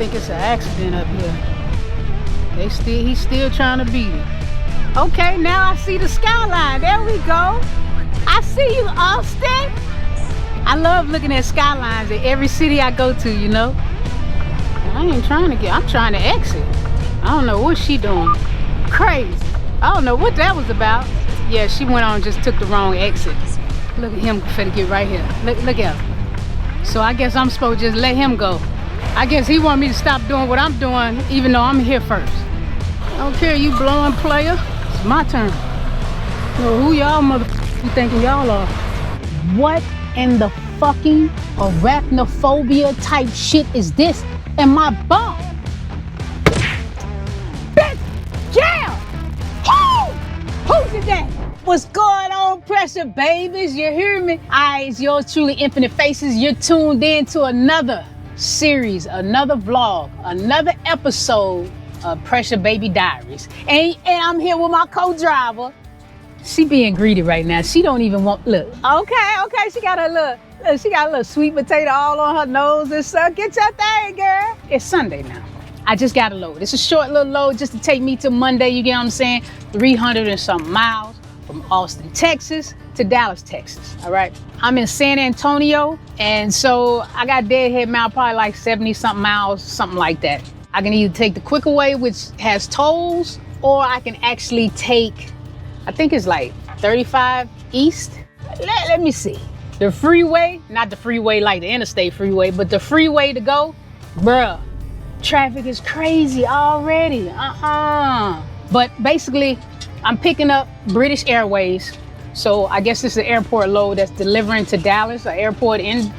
think it's an accident up here. He's still trying to beat it. Okay, now I see the skyline. There we go. I see you, Austin. I love looking at skylines in every city I go to, you know. I ain't trying to I'm trying to exit. I don't know what she doing. Crazy. I don't know what that was about. Yeah, she went on and just took the wrong exit. Look at him finna get right here. Look at him. So I guess I'm supposed to just let him go. I guess he want me to stop doing what I'm doing, even though I'm here first. I don't care, you blowing player. It's my turn. Well, who y'all motherfuckers thinking y'all are? What in the fucking arachnophobia type shit is this in my bum? Bitch, jam! Who's it that? What's going on, Pressure Babies? You hear me? It's yours truly, Infinite Faces. You're tuned in to another series, another vlog, another episode of Pressure Baby Diaries. And I'm here with my co-driver. She being greedy right now. She don't even want, look. Okay, she got a little sweet potato all on her nose and stuff. Get your thing, girl. It's Sunday now. I just got a load. It's a short little load just to take me to Monday, you get what I'm saying? 300 and some miles from Austin, Texas to Dallas, Texas, all right? I'm in San Antonio, and so I got deadhead mile, probably like 70 something miles, something like that. I can either take the quicker way, which has tolls, or I can actually take, I think it's like 35 east. Let me see. The freeway, not the freeway like the interstate freeway, but the freeway to go, bruh, traffic is crazy already. But basically, I'm picking up British Airways. So I guess this is an airport load that's delivering to Dallas, an airport in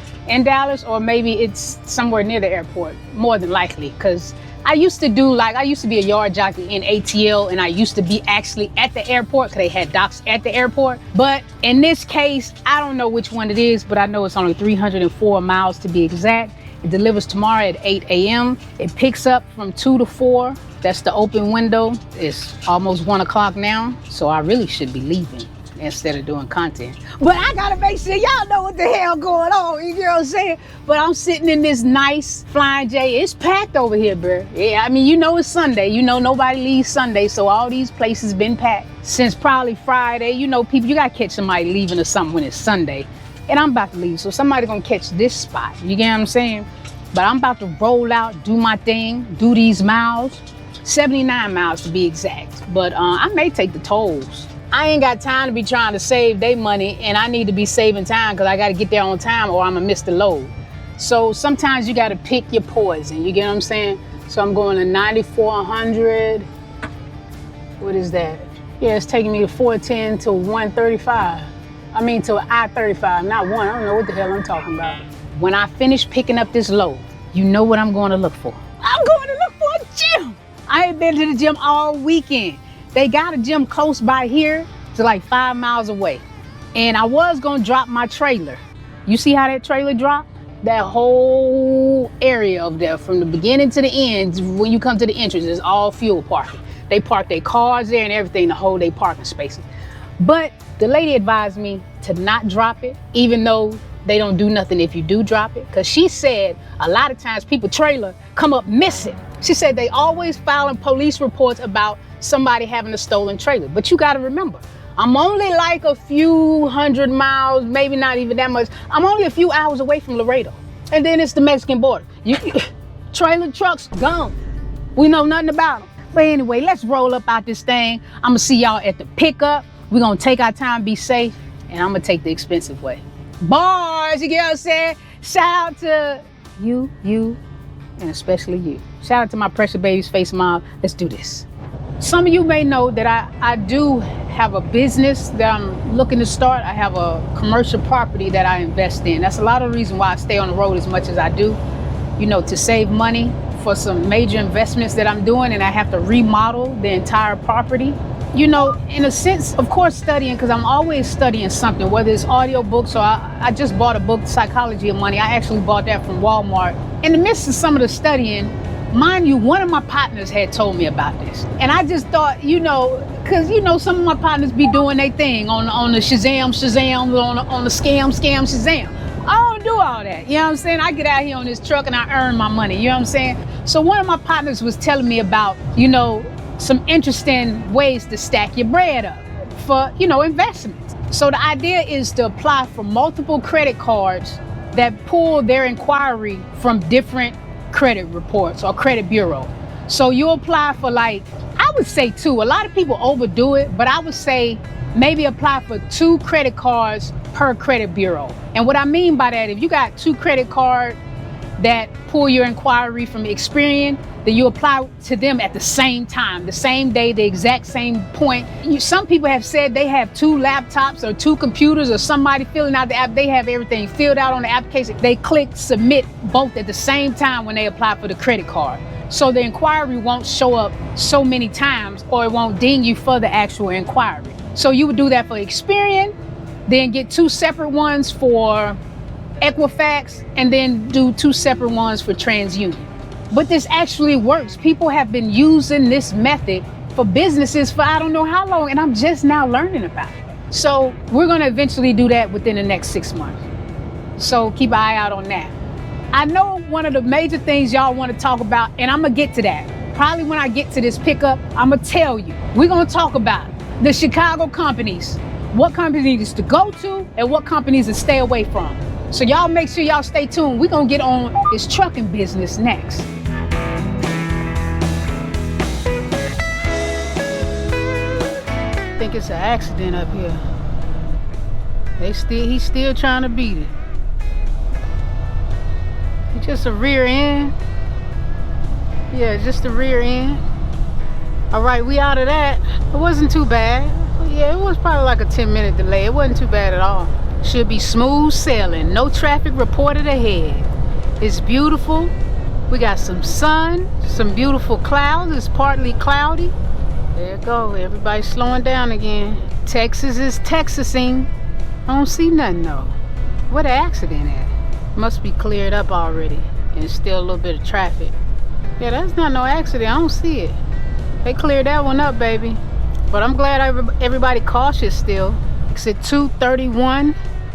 Dallas, or maybe it's somewhere near the airport, more than likely, because I used to be a yard jockey in ATL, and I used to be actually at the airport because they had docks at the airport. But in this case, I don't know which one it is, but I know it's only 304 miles to be exact. It delivers tomorrow at 8 a.m. It picks up from 2 to 4. That's the open window. It's almost 1 o'clock now, so I really should be leaving instead of doing content. But I gotta make sure y'all know what the hell going on, you know what I'm saying? But I'm sitting in this nice Flying J. It's packed over here, bro. Yeah, I mean, you know it's Sunday. You know nobody leaves Sunday, so all these places been packed since probably Friday. You know, people, you gotta catch somebody leaving or something when it's Sunday. And I'm about to leave, so somebody gonna catch this spot. You get what I'm saying? But I'm about to roll out, do my thing, do these miles. 79 miles to be exact. But I may take the tolls. I ain't got time to be trying to save their money, and I need to be saving time because I got to get there on time or I'm gonna miss the load. So sometimes you got to pick your poison, you get what I'm saying? So I'm going to 9400. What is that? Yeah, it's taking me to 410 to 135. I mean to I-35, not one. I don't know what the hell I'm talking about. When I finish picking up this load, you know what I'm going to look for. I'm going to look for a gym. I ain't been to the gym all weekend. They got a gym close by here to like 5 miles away. And I was gonna drop my trailer. You see how that trailer dropped? That whole area of there from the beginning to the end, when you come to the entrance, is all fuel parking. They park their cars there and everything to hold their parking spaces. But the lady advised me to not drop it, even though they don't do nothing if you do drop it. Cause she said a lot of times people trailer come up missing. She said they always filing police reports about somebody having a stolen trailer. But you gotta remember, I'm only like a few hundred miles, maybe not even that much. I'm only a few hours away from Laredo. And then it's the Mexican border. Trailer trucks gone. We know nothing about them. But anyway, let's roll up out this thing. I'm gonna see y'all at the pickup. We're gonna take our time, be safe, and I'm gonna take the expensive way. Bars, you get what I'm saying? Shout out to you, and especially you. Shout out to my Pressure Babies Face Mom. Let's do this. Some of you may know that I do have a business that I'm looking to start. I have a commercial property that I invest in. That's a lot of the reason why I stay on the road as much as I do, you know, to save money for some major investments that I'm doing, and I have to remodel the entire property. You know, in a sense, of course, studying, because I'm always studying something, whether it's audio books or I just bought a book, Psychology of Money. I actually bought that from Walmart. In the midst of some of the studying, mind you, one of my partners had told me about this. And I just thought, you know, because, you know, some of my partners be doing their thing on the Shazam, on the scam, Shazam. I don't do all that, you know what I'm saying? I get out here on this truck and I earn my money, you know what I'm saying? So one of my partners was telling me about, some interesting ways to stack your bread up for, investments. So the idea is to apply for multiple credit cards that pull their inquiry from different credit reports or credit bureau. So you apply for I would say 2. A lot of people overdo it, but I would say maybe apply for 2 credit cards per credit bureau. And what I mean by that, if you got 2 credit cards that pull your inquiry from Experian, then you apply to them at the same time, the same day, the exact same point. Some people have said they have 2 laptops or 2 computers, or somebody filling out the app. They have everything filled out on the application. They click submit both at the same time when they apply for the credit card. So the inquiry won't show up so many times, or it won't ding you for the actual inquiry. So you would do that for Experian, then get 2 separate ones for Equifax, and then do 2 separate ones for TransUnion. But this actually works. People have been using this method for businesses for I don't know how long, and I'm just now learning about it. So we're gonna eventually do that within the next 6 months. So keep an eye out on that. I know one of the major things y'all want to talk about, and I'm gonna get to that. Probably when I get to this pickup, I'm gonna tell you. We're gonna talk about the Chicago companies, what companies to go to and what companies to stay away from. So y'all make sure y'all stay tuned. We're gonna get on this trucking business next. I think it's an accident up here. He's still trying to beat it. It's just a rear end. Yeah, just the rear end. All right, we out of that. It wasn't too bad. Yeah, it was probably like a 10-minute delay. It wasn't too bad at all. Should be smooth sailing. No traffic reported ahead. It's beautiful. We got some sun, some beautiful clouds. It's partly cloudy. There you go. Everybody's slowing down again. Texas is Texasing. I don't see nothing though. Where the accident at? Must be cleared up already. And still a little bit of traffic. Yeah, that's not no accident. I don't see it. They cleared that one up, baby. But I'm glad everybody cautious still. Exit 231.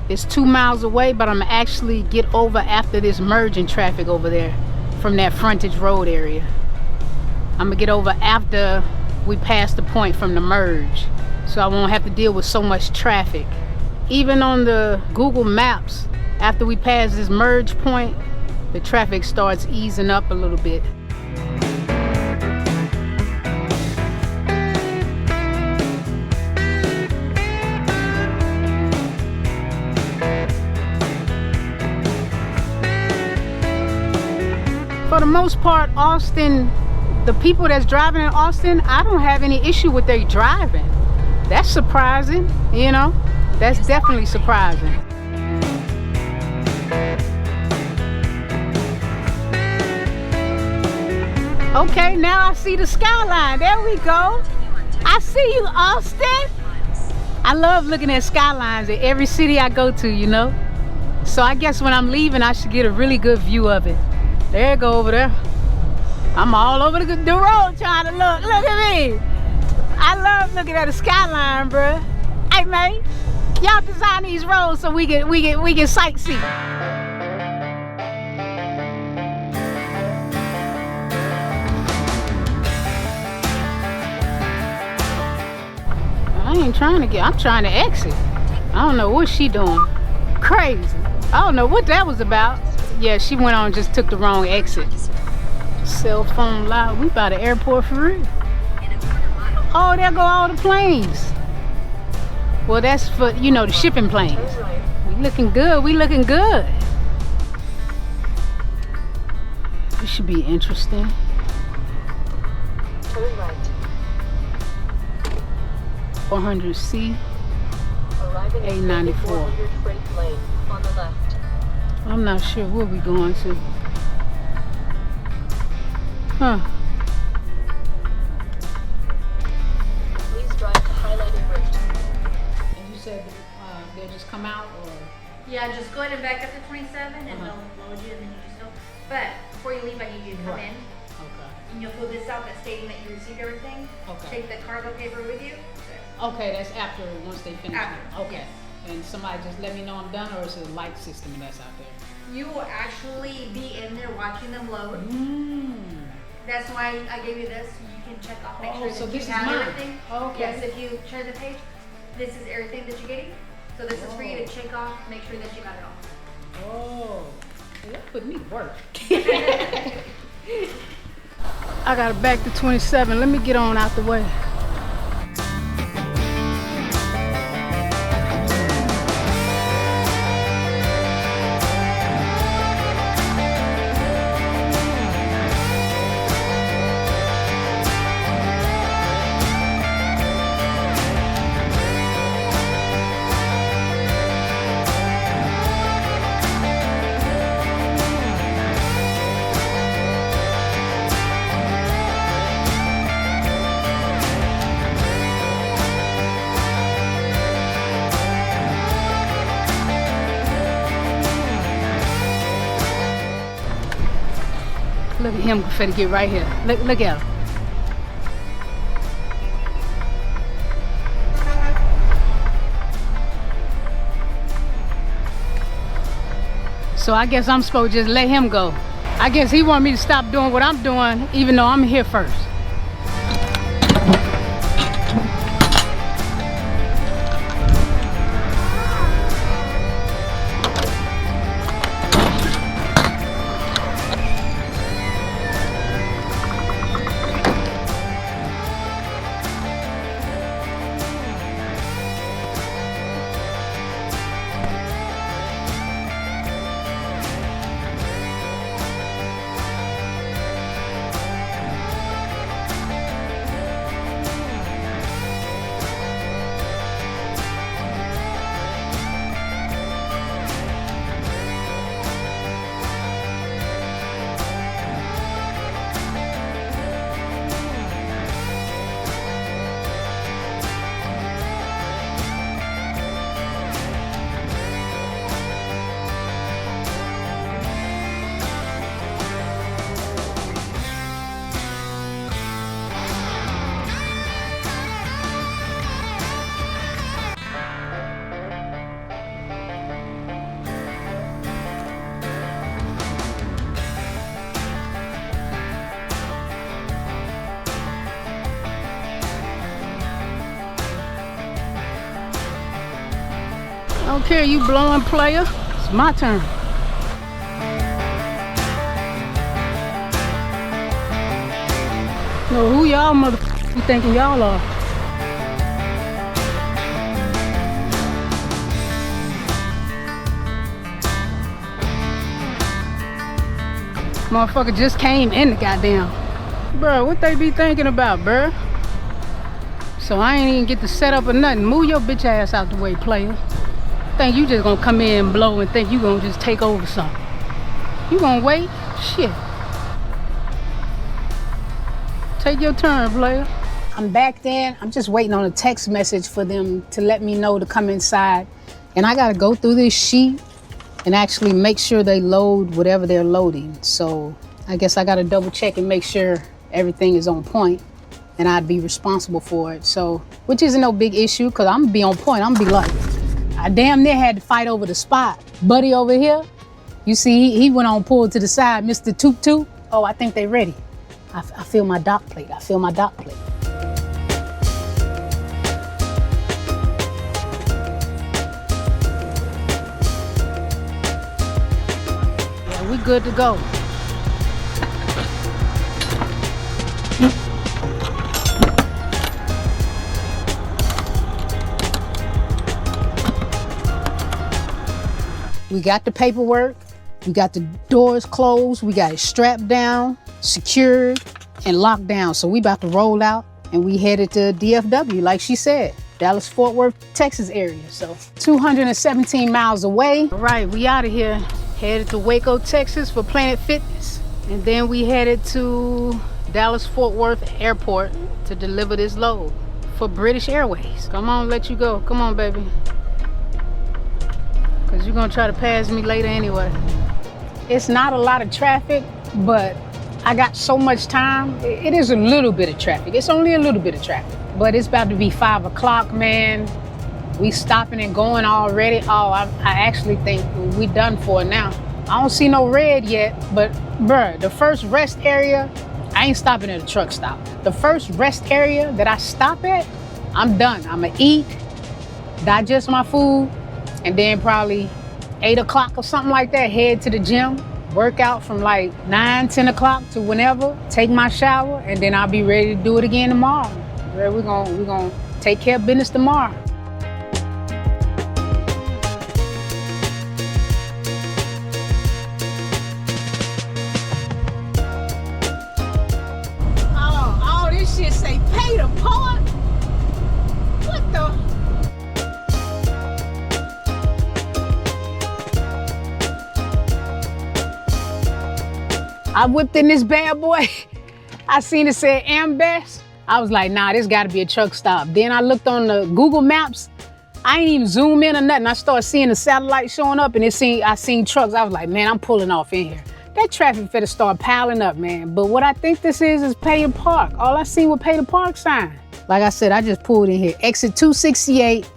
It's 2 miles away, but I'm actually get over after this merging traffic over there from that frontage road area. I'm gonna get over after we pass the point from the merge, so I won't have to deal with so much traffic. Even on the Google Maps, after we pass this merge point, the traffic starts easing up a little bit. For the most part, Austin, the people that's driving in Austin, I don't have any issue with their driving. That's surprising, That's definitely surprising. Okay, now I see the skyline. There we go. I see you, Austin. I love looking at skylines in every city I go to, So I guess when I'm leaving, I should get a really good view of it. There you go over there. I'm all over the road trying to look. Look at me. I love looking at the skyline, bruh. Hey, man, y'all design these roads so we can sightsee. I ain't trying to I'm trying to exit. I don't know what she doing. Crazy. I don't know what that was about. Yeah, she went on and just took the wrong exit. Cell phone loud. We by the airport for real. Oh, there go all the planes. Well, that's for, the shipping planes. We looking good. We looking good. This should be interesting. Turn right. 400C. A94. On the left. I'm not sure where we going to. Huh. Please drive to highlighted route. And you said they'll just come out, or? Yeah, just go ahead and back up to 27 and they'll load you and then you just go. But before you leave, I need you to come in. Okay. And you'll fill this out that's stating that you received everything. Okay. Take the cargo paper with you. Okay, that's after, once they finish. After, okay. yes. And somebody just let me know I'm done, or is it a light system that's out there? You will actually be in there watching them load. That's why I gave you this. You can check off, make Oh, sure so that this you is have mine. everything. Okay. Yes, if you share the page, this is everything that you're getting. So this is for you to check off, make sure that you got it all. Oh, that put me to work. I got it back to 27. Let me get on out the way. Look at him finna get right here. Look at him. So I guess I'm supposed to just let him go. I guess he want me to stop doing what I'm doing, even though I'm here first. I don't care, you blowing player. It's my turn. No, who y'all motherfuckers you thinking y'all are? Motherfucker just came in the goddamn. Bruh, what they be thinking about, bruh? So I ain't even get to set up or nothing. Move your bitch ass out the way, player. Think you just gonna come in and blow and think you gonna just take over something. You gonna wait? Shit. Take your turn, player. I'm back then. I'm just waiting on a text message for them to let me know to come inside. And I gotta go through this sheet and actually make sure they load whatever they're loading. So I guess I gotta double check and make sure everything is on point and I'd be responsible for it. So, which isn't no big issue because I'm gonna be on point. I'm gonna be like, I damn near had to fight over the spot. Buddy over here, you see, he went on pulled to the side, Mr. Toot Toot. Oh, I think they ready. I feel my dock plate. I feel my dock plate. Yeah, we good to go. We got the paperwork, we got the doors closed, we got it strapped down, secured, and locked down. So we about to roll out and we headed to DFW, like she said, Dallas-Fort Worth, Texas area. So 217 miles away. All right, we out of here. Headed to Waco, Texas for Planet Fitness. And then we headed to Dallas-Fort Worth Airport to deliver this load for British Airways. Come on, let you go. Come on, baby. Cause you're gonna try to pass me later anyway. It's not a lot of traffic, but I got so much time. It is a little bit of traffic. It's only a little bit of traffic, but it's about to be 5 o'clock, man. We stopping and going already. Oh, I actually think we done for now. I don't see no red yet, but bruh, the first rest area I ain't stopping at a truck stop. The first rest area that I stop at, I'm done. I'ma eat, digest my food, and then probably 8 o'clock or something like that, head to the gym, work out from like 9, 10 o'clock to whenever, take my shower, and then I'll be ready to do it again tomorrow. We're gonna take care of business tomorrow. Oh, this shit say pay to park? What the? I whipped in this bad boy. I seen it said Ambest. I was like, nah, this gotta be a truck stop. Then I looked on the Google Maps. I ain't even zoom in or nothing. I started seeing the satellite showing up and I seen trucks. I was like, man, I'm pulling off in here. That traffic finna start piling up, man. But what I think this is pay to park. All I seen was pay to park sign. Like I said, I just pulled in here. Exit 268,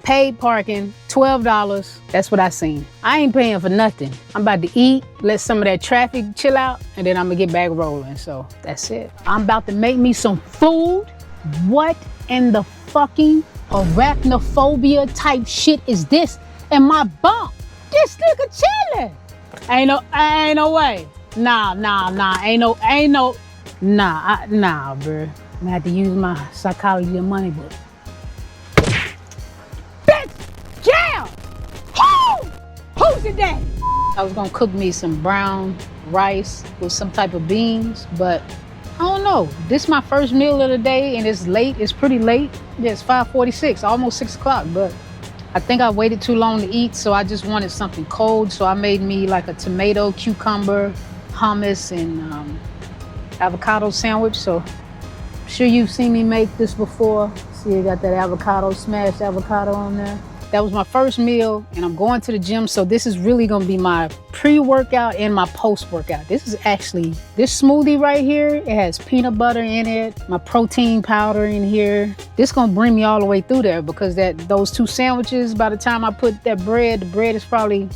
paid parking, $12. That's what I seen. I ain't paying for nothing. I'm about to eat, let some of that traffic chill out, and then I'm gonna get back rolling. So that's it. I'm about to make me some food. What in the fucking arachnophobia type shit is this in my bump? This nigga chilling. Ain't no way. Nah, bro. I'm gonna have to use my psychology and money book. Jam! Who's it that? I was gonna cook me some brown rice with some type of beans, but I don't know. This is my first meal of the day and it's late, it's pretty late. Yeah, it's 5:46, almost 6 o'clock, but I think I waited too long to eat, so I just wanted something cold. So I made me like a tomato, cucumber, hummus, and avocado sandwich. So I'm sure you've seen me make this before. See, I got that avocado, smashed avocado on there. That was my first meal, and I'm going to the gym, so this is really gonna be my pre-workout and my post-workout. This is actually, this smoothie right here, it has peanut butter in it, my protein powder in here. This gonna bring me all the way through there because those two sandwiches, by the time I put that bread, the bread is probably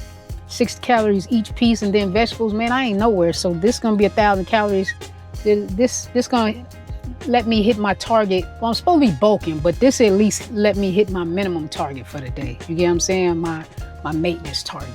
60 calories each piece, and then vegetables, man, I ain't nowhere. So this gonna be 1,000 calories. This gonna let me hit my target. Well, I'm supposed to be bulking, but this at least let me hit my minimum target for the day. You get what I'm saying? My maintenance target.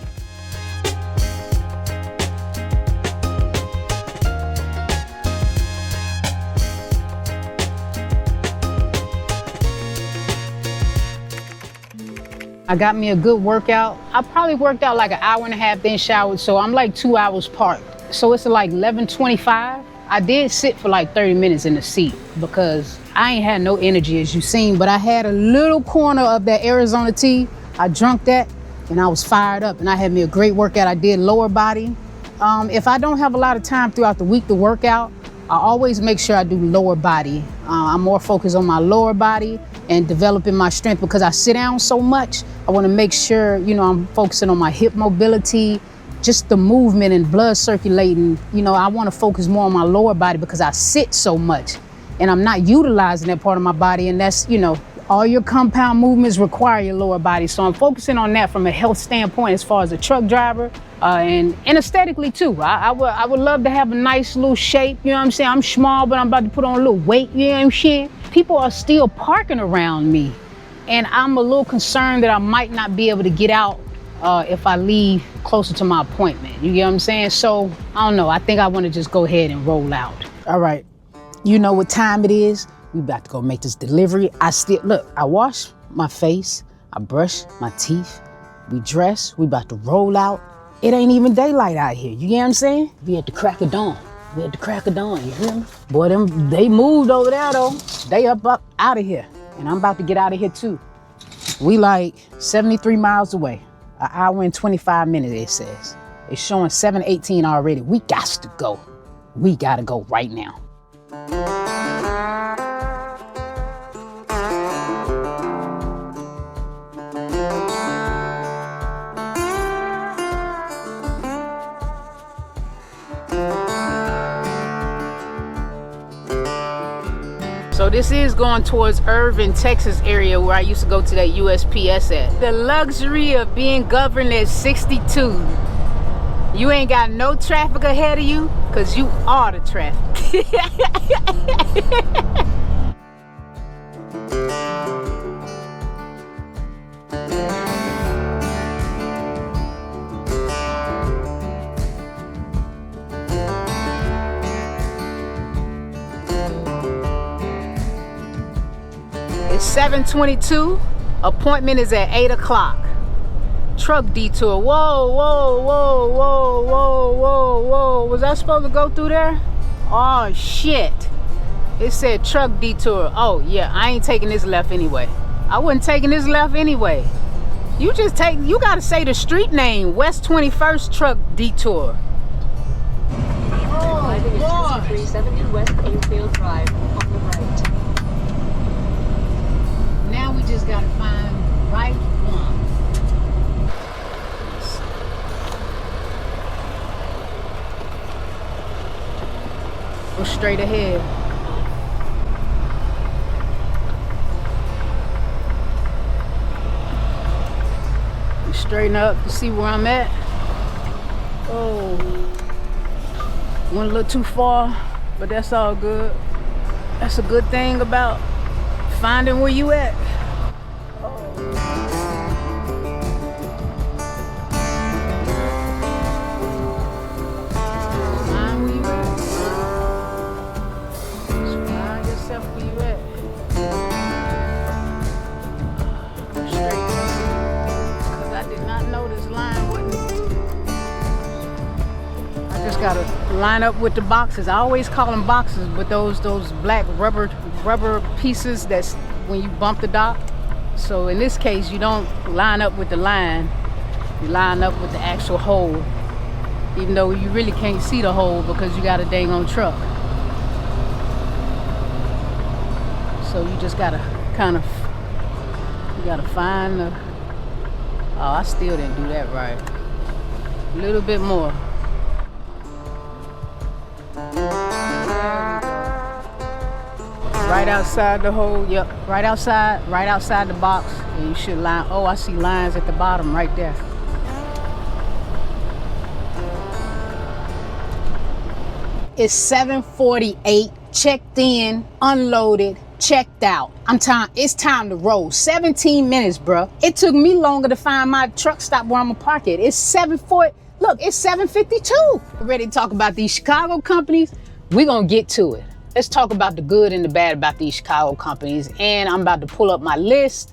I got me a good workout. I probably worked out like an hour and a half, then showered, so I'm like 2 hours parked. So it's like 11:25. I did sit for like 30 minutes in the seat because I ain't had no energy, as you seen, but I had a little corner of that Arizona tea. I drunk that and I was fired up and I had me a great workout. I did lower body. If I don't have a lot of time throughout the week to work out, I always make sure I do lower body. I'm more focused on my lower body and developing my strength because I sit down so much. I want to make sure, I'm focusing on my hip mobility, just the movement and blood circulating. I want to focus more on my lower body because I sit so much and I'm not utilizing that part of my body. And that's, all your compound movements require your lower body. So I'm focusing on that from a health standpoint as far as a truck driver and aesthetically too. I would love to have a nice little shape. You know what I'm saying? I'm small, but I'm about to put on a little weight. You know what I'm saying? People are still parking around me and I'm a little concerned that I might not be able to get out if I leave closer to my appointment. You get what I'm saying? So I don't know. I think I want to just go ahead and roll out. All right. You know what time it is? We about to go make this delivery. I wash my face. I brush my teeth. We dress. We about to roll out. It ain't even daylight out here. You get what I'm saying? We at the crack of dawn. You hear me? Boy, they moved over there though. They up out of here. And I'm about to get out of here too. We like 73 miles away. An hour and 25 minutes, it says. It's showing 7:18 already. We got to go. We gotta go right now. So this is going towards Irving, Texas area where I used to go to that USPS at. The luxury of being governed at 62. You ain't got no traffic ahead of you because you are the traffic. It's 7:22. Appointment is at 8 o'clock. Truck detour. Whoa, whoa, whoa, whoa, whoa, whoa, whoa. Was I supposed to go through there? Oh, shit. It said truck detour. Oh, yeah, I ain't taking this left anyway. I wasn't taking this left anyway. You gotta say the street name. West 21st truck detour. Arriving at Lord. 370 West Airfield Drive on the right. Now we just gotta find right one. Go straight ahead. Straighten up to see where I'm at. Oh, went a little too far, but that's all good. That's a good thing about finding where you at. Find where you at. Just find yourself where you at. Straight. Because I did not know this line wasn't. I just gotta line up with the boxes. I always call them boxes, but those black rubber pieces that's when you bump the dock. So in this case, you don't line up with the line. You line up with the actual hole, even though you really can't see the hole because you got a dang on truck. So you just gotta kind of, you gotta find the, oh, I still didn't do that right. A little bit more. Right outside the hole, yep, right outside the box, and you should line, oh, I see lines at the bottom right there. It's 7:48, checked in, unloaded, checked out. It's time to roll. 17 minutes, bruh. It took me longer to find my truck stop where I'm gonna park it. It's 7:40, look, it's 7:52. Ready to talk about these Chicago companies? We're gonna get to it. Let's talk about the good and the bad about these Chicago companies. And I'm about to pull up my list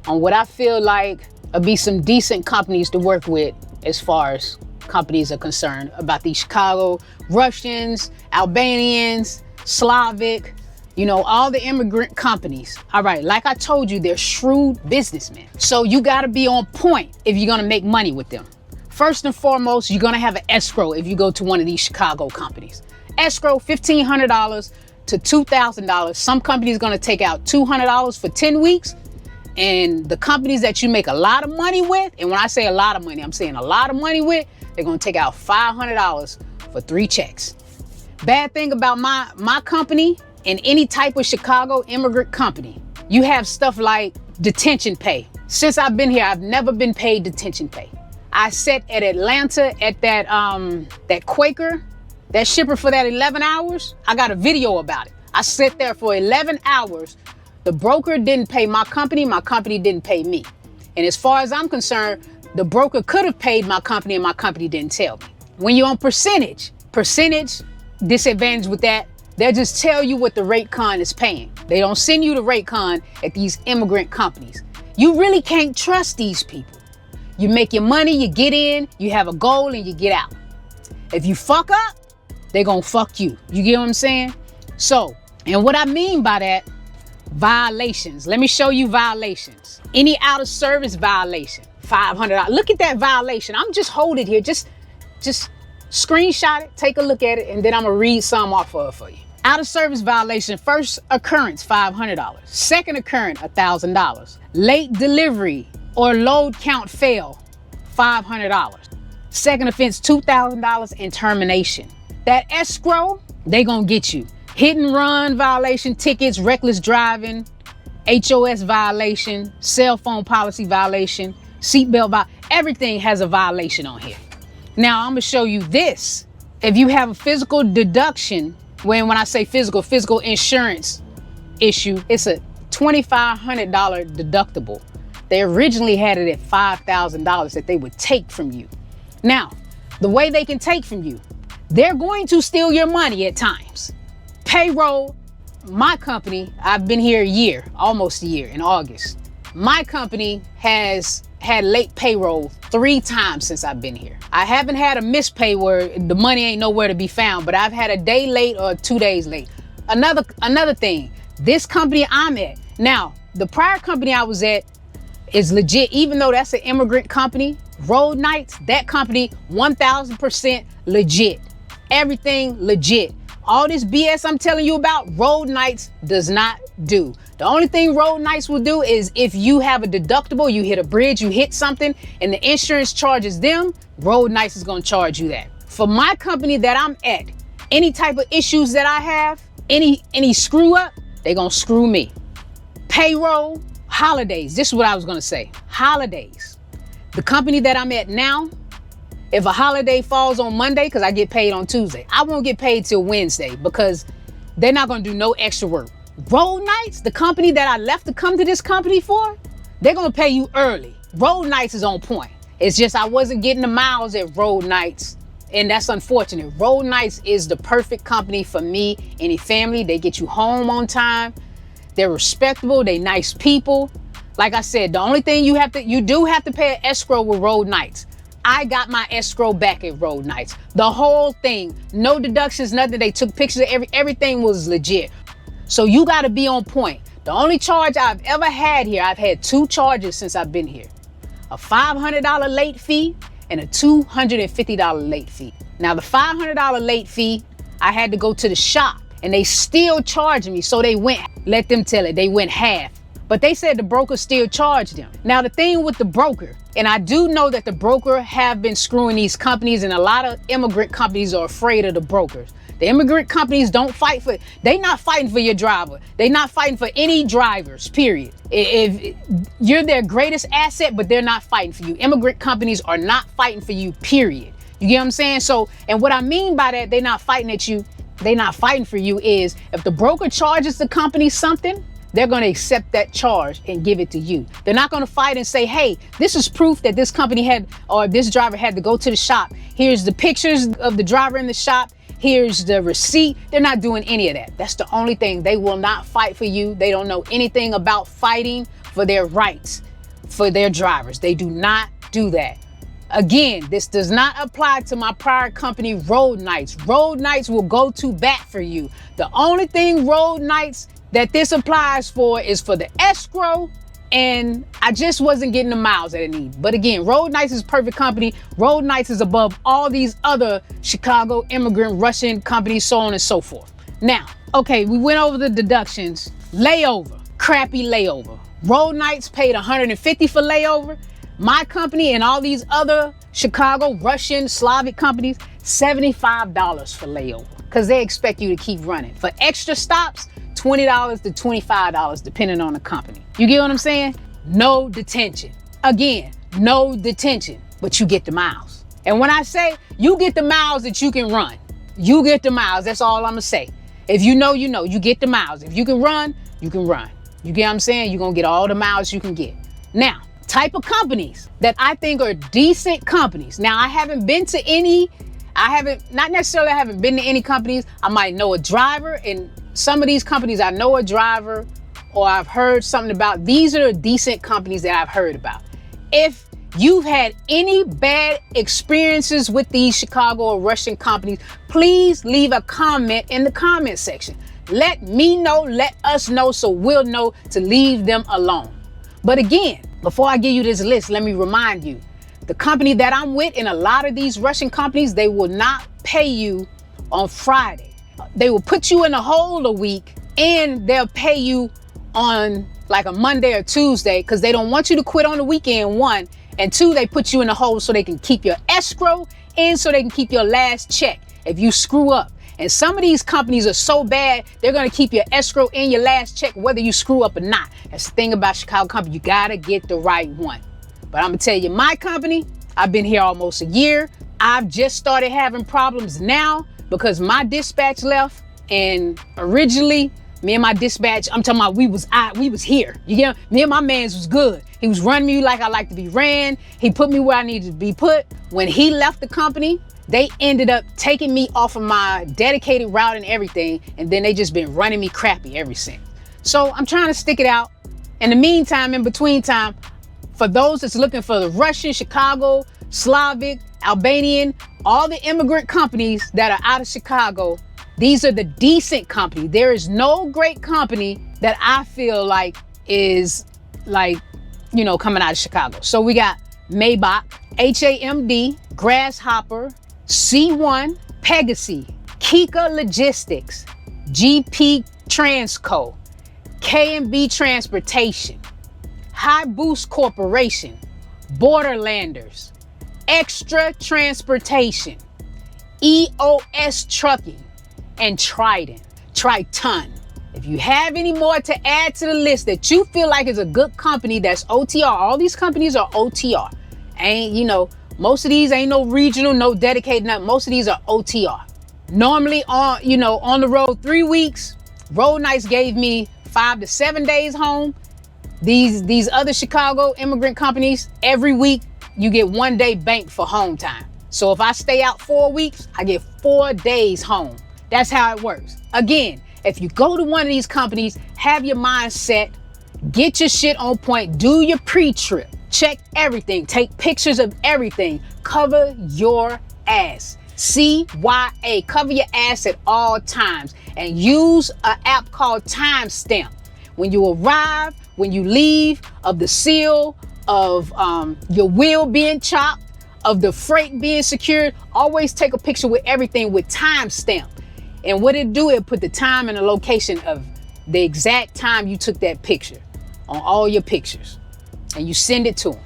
on what I feel like will be some decent companies to work with as far as companies are concerned about these Chicago Russians, Albanians, Slavic, you know, all the immigrant companies. All right, like I told you, they're shrewd businessmen. So you gotta be on point if you're gonna make money with them. First and foremost, you're gonna have an escrow if you go to one of these Chicago companies. Escrow, $1,500 to $2,000. Some companies gonna take out $200 for 10 weeks. And the companies that you make a lot of money with, and when I say a lot of money, I'm saying a lot of money with, they're gonna take out $500 for 3 checks. Bad thing about my company and any type of Chicago immigrant company, you have stuff like detention pay. Since I've been here, I've never been paid detention pay. I sat at Atlanta at that Quaker, that shipper for that 11 hours. I got a video about it. I sat there for 11 hours. The broker didn't pay my company didn't pay me. And as far as I'm concerned, the broker could have paid my company and my company didn't tell me. When you're on percentage disadvantage with that, they'll just tell you what the rate con is paying. They don't send you the rate con at these immigrant companies. You really can't trust these people. You make your money, you get in, you have a goal and you get out. If you fuck up, they're gonna fuck you. You get what I'm saying? So, and what I mean by that, violations. Let me show you violations. Any out of service violation, $500. Look at that violation. I'm just hold it here. Just screenshot it, take a look at it, and then I'm gonna read some off of it for you. Out of service violation, first occurrence, $500. Second occurrence, $1,000. Late delivery or load count fail, $500. Second offense, $2,000 and termination. That escrow, they gonna get you. Hit and run violation, tickets, reckless driving, HOS violation, cell phone policy violation, seatbelt violation, everything has a violation on here. Now I'm gonna show you this. If you have a physical deduction When I say physical insurance issue, it's a $2,500 deductible. They originally had it at $5,000 that they would take from you. Now, the way they can take from you, they're going to steal your money at times. Payroll, my company, I've been here a year, almost a year in August. My company has had late payroll 3 times since I've been here. I haven't had a mispay where the money ain't nowhere to be found, but I've had a day late or 2 days late. Another thing, this company I'm at, now, the prior company I was at is legit, even though that's an immigrant company, Road Nights, that company, 1000% legit. Everything legit. All this BS I'm telling you about, Road Nights does not do. The only thing Road Nights will do is if you have a deductible, you hit a bridge, you hit something, and the insurance charges them, Road Nights is gonna charge you that. For my company that I'm at, any type of issues that I have, any screw up, they gonna screw me. Payroll, holidays, this is what I was gonna say. Holidays. The company that I'm at now, if a holiday falls on Monday, because I get paid on Tuesday, I won't get paid till Wednesday because they're not gonna do no extra work. Road Nights, the company that I left to come to this company for, they're gonna pay you early. Road Nights is on point. It's just I wasn't getting the miles at Road Nights, and that's unfortunate. Road Nights is the perfect company for me, any family. They get you home on time. They're respectable, they nice people. Like I said, the only thing you do have to pay an escrow with Road Nights. I got my escrow back at Road Nights. The whole thing, no deductions, nothing. They took pictures of everything was legit. So you gotta be on point. The only charge I've ever had here, I've had 2 charges since I've been here. A $500 late fee and a $250 late fee. Now the $500 late fee, I had to go to the shop and they still charging me. So they went, let them tell it, they went half. But they said the broker still charged them. Now the thing with the broker, and I do know that the broker have been screwing these companies, and a lot of immigrant companies are afraid of the brokers. The immigrant companies don't fight for, they not fighting for your driver. They not fighting for any drivers, period. If you're their greatest asset, but they're not fighting for you. Immigrant companies are not fighting for you, period. You get what I'm saying? So, and what I mean by that, they're not fighting at you, they not fighting for you is if the broker charges the company something, they're going to accept that charge and give it to you. They're not going to fight and say, hey, this is proof that this company had, or this driver had to go to the shop. Here's the pictures of the driver in the shop. Here's the receipt. They're not doing any of that. That's the only thing. They will not fight for you. They don't know anything about fighting for their rights for their drivers. They do not do that. Again, this does not apply to my prior company, Road Nights. Road Nights will go to bat for you. The only thing Road Nights that this applies for is for the escrow, and I just wasn't getting the miles that I need. But again, Road Nights is a perfect company. Road Nights is above all these other Chicago immigrant Russian companies, so on and so forth. Now, okay, we went over the deductions. Layover, crappy layover. Road Nights paid $150 for layover. My company and all these other Chicago, Russian, Slavic companies, $75 for layover, because they expect you to keep running. For extra stops, $20 to $25, depending on the company. You get what I'm saying? No detention. Again, no detention, but you get the miles. And when I say you get the miles that you can run, you get the miles. That's all I'm gonna say. If you know, you know, you get the miles. If you can run, you can run. You get what I'm saying? You're gonna get all the miles you can get. Now, type of companies that I think are decent companies. Now, I haven't been to any, not necessarily I haven't been to any companies. I might know a driver, and some of these companies I know a driver or I've heard something about. These are the decent companies that I've heard about. If you've had any bad experiences with these Chicago or Russian companies, please leave a comment in the comment section. Let me know, let us know, so we'll know to leave them alone. But again, before I give you this list, let me remind you, the company that I'm with and a lot of these Russian companies, they will not pay you on Friday. They will put you in a hole a week, and they'll pay you on like a Monday or Tuesday because they don't want you to quit on the weekend, 1. And 2, they put you in a hole so they can keep your escrow and so they can keep your last check if you screw up. And some of these companies are so bad, they're going to keep your escrow and your last check whether you screw up or not. That's the thing about Chicago company. You got to get the right one. But I'm going to tell you, my company, I've been here almost a year. I've just started having problems now because my dispatch left And originally, me and my dispatch, I'm talking about we was here. You get me and my mans was good. He was running me like I like to be ran. He put me where I needed to be put. When he left the company, they ended up taking me off of my dedicated route and everything. And then they just been running me crappy ever since. So I'm trying to stick it out. In the meantime, in between time, for those that's looking for the Russian, Chicago, Slavic, Albanian, all the immigrant companies that are out of Chicago, these are the decent companies. There is no great company that I feel like is like, you know, coming out of Chicago. So we got Maybach, HAMD, Grasshopper, C1, Pegasus, Kika Logistics, GP Transco, K&B Transportation, High Boost Corporation, Borderlanders, Extra Transportation, EOS Trucking, and Triton. If you have any more to add to the list that you feel like is a good company that's OTR, all these companies are OTR. Ain't, you know, most of these ain't no regional, no dedicated, nothing. Most of these are OTR. Normally on the road 3 weeks. Road nights gave me 5 to 7 days home. These other Chicago immigrant companies, every week you get 1 day banked for home time. So if I stay out 4 weeks, I get 4 days home. That's how it works. Again, if you go to one of these companies, have your mind set, get your shit on point, do your pre-trip, check everything, take pictures of everything, cover your ass. CYA, cover your ass at all times, and use an app called Timestamp. When you arrive, when you leave, of the seal, of your wheel being chopped, of the freight being secured, always take a picture with everything with Timestamp. And what it do, it put the time and the location of the exact time you took that picture on all your pictures, and you send it to them.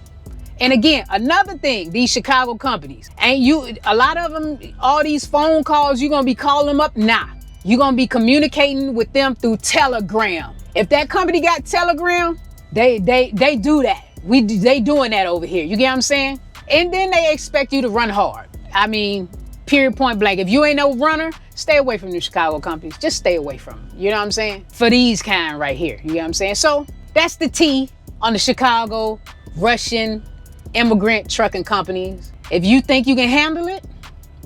And again, another thing, these Chicago companies, a lot of them, all these phone calls, you're gonna be calling them up? Nah, you're gonna be communicating with them through Telegram. If that company got Telegram, they do that. They doing that over here. You get what I'm saying? And then they expect you to run hard. I mean, period, point blank. If you ain't no runner, stay away from the Chicago companies. Just stay away from them. You know what I'm saying? For these kind right here. You know what I'm saying? So that's the T on the Chicago Russian immigrant trucking companies. If you think you can handle it,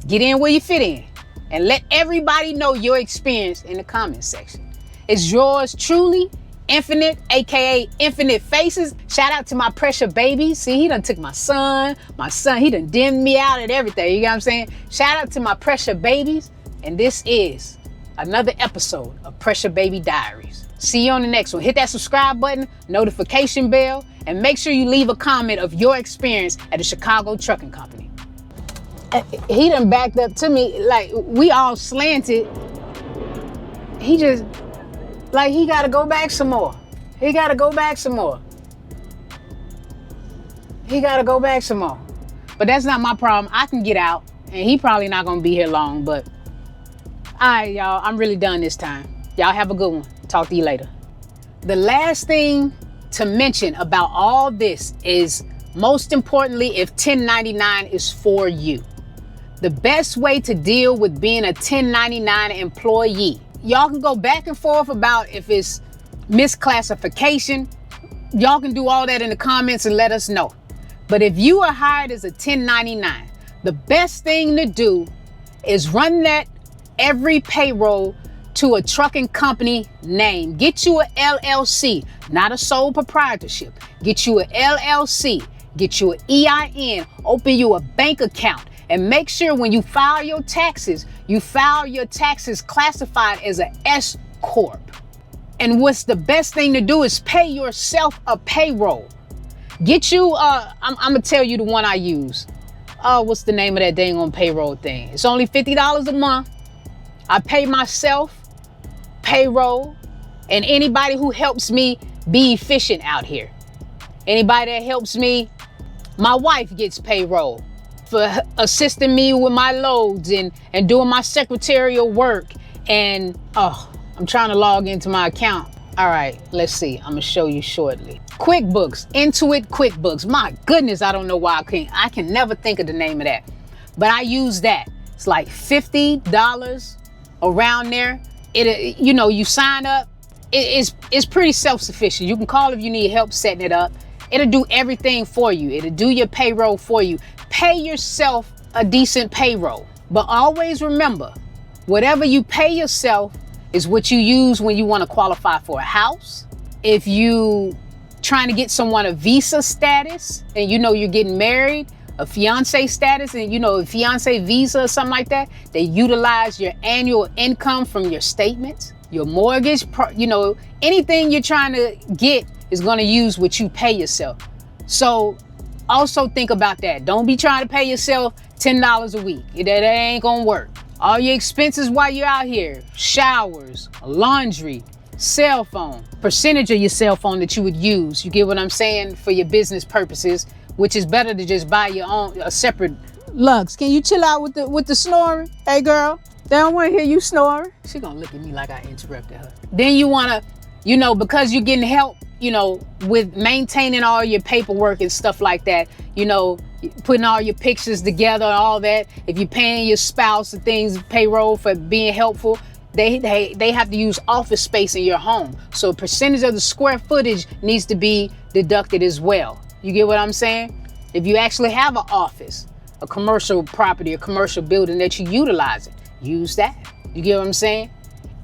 get in where you fit in and let everybody know your experience in the comment section. It's yours truly, Infinite, aka Infinite Faces. Shout out to my pressure baby. See, he done took my son, he done dimmed me out at everything. You know what I'm saying? Shout out to my pressure babies. And this is another episode of Pressure Baby Diaries. See you on the next one. Hit that subscribe button, notification bell, and make sure you leave a comment of your experience at the Chicago Trucking Company. He done backed up to me, like we all slanted. He just, like he gotta go back some more. He gotta go back some more. But that's not my problem. I can get out, and he probably not gonna be here long, but all right, y'all, I'm really done this time. Y'all have a good one. Talk to you later. The last thing to mention about all this is, most importantly, if 1099 is for you. The best way to deal with being a 1099 employee, y'all can go back and forth about if it's misclassification. Y'all can do all that in the comments and let us know. But if you are hired as a 1099, the best thing to do is run that every payroll to a trucking company name. Get you a LLC, not a sole proprietorship. Get you a LLC, get you an EIN, open you a bank account, and make sure when you file your taxes classified as an S Corp. And what's the best thing to do is pay yourself a payroll. Get you, I'm gonna tell you the one I use. What's the name of that dang on payroll thing? It's only $50 a month. I pay myself payroll, and anybody who helps me be efficient out here. Anybody that helps me, my wife gets payroll for assisting me with my loads and doing my secretarial work. And I'm trying to log into my account. All right, let's see. I'm gonna show you shortly. QuickBooks, Intuit QuickBooks. My goodness, I don't know why I can never think of the name of that. But I use that. It's like $50 around there. You sign up. It's pretty self-sufficient. You can call if you need help setting it up. It'll do everything for you. It'll do your payroll for you. Pay yourself a decent payroll. But always remember, whatever you pay yourself is what you use when you want to qualify for a house. If you trying to get someone a visa status and you're getting married, a fiance status and a fiance visa or something like that, they utilize your annual income from your statements, your mortgage, anything you're trying to get is going to use what you pay yourself. So also think about that. Don't be trying to pay yourself $10 a week. That ain't going to work. All your expenses while you're out here, showers, laundry, cell phone, percentage of your cell phone that you would use, you get what I'm saying, for your business purposes, which is better to just buy your own, a separate. Lux, can you chill out with the snoring? Hey girl, they don't want to hear you snoring. She gonna look at me like I interrupted her. Then you wanna, because you're getting help, with maintaining all your paperwork and stuff like that, putting all your pictures together and all that. If you're paying your spouse and things, payroll for being helpful, they have to use office space in your home. So a percentage of the square footage needs to be deducted as well. You get what I'm saying? If you actually have an office, a commercial property, a commercial building that you utilize it, use that. You get what I'm saying?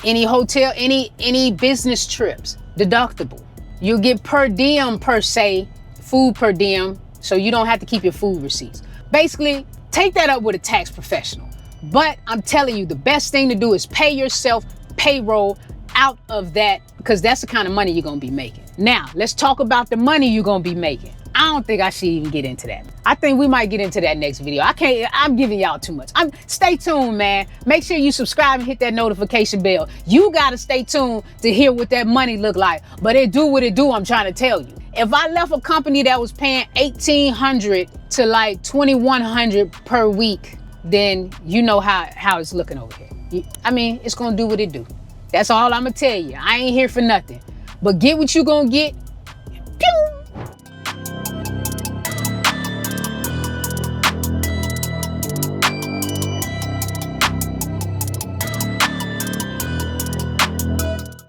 Any hotel, any business trips, deductible. You'll get per diem per se, food per diem, so you don't have to keep your food receipts. Basically, take that up with a tax professional. But I'm telling you, the best thing to do is pay yourself payroll out of that, because that's the kind of money you're gonna be making. Now, let's talk about the money you're gonna be making. I don't think I should even get into that. I think we might get into that next video. I'm giving y'all too much. Stay tuned, man. Make sure you subscribe and hit that notification bell. You gotta stay tuned to hear what that money look like. But it do what it do, I'm trying to tell you. If I left a company that was paying $1,800 to like $2,100 per week, then you know how it's looking over here. It's gonna do what it do. That's all I'm gonna tell you. I ain't here for nothing. But get what you gonna get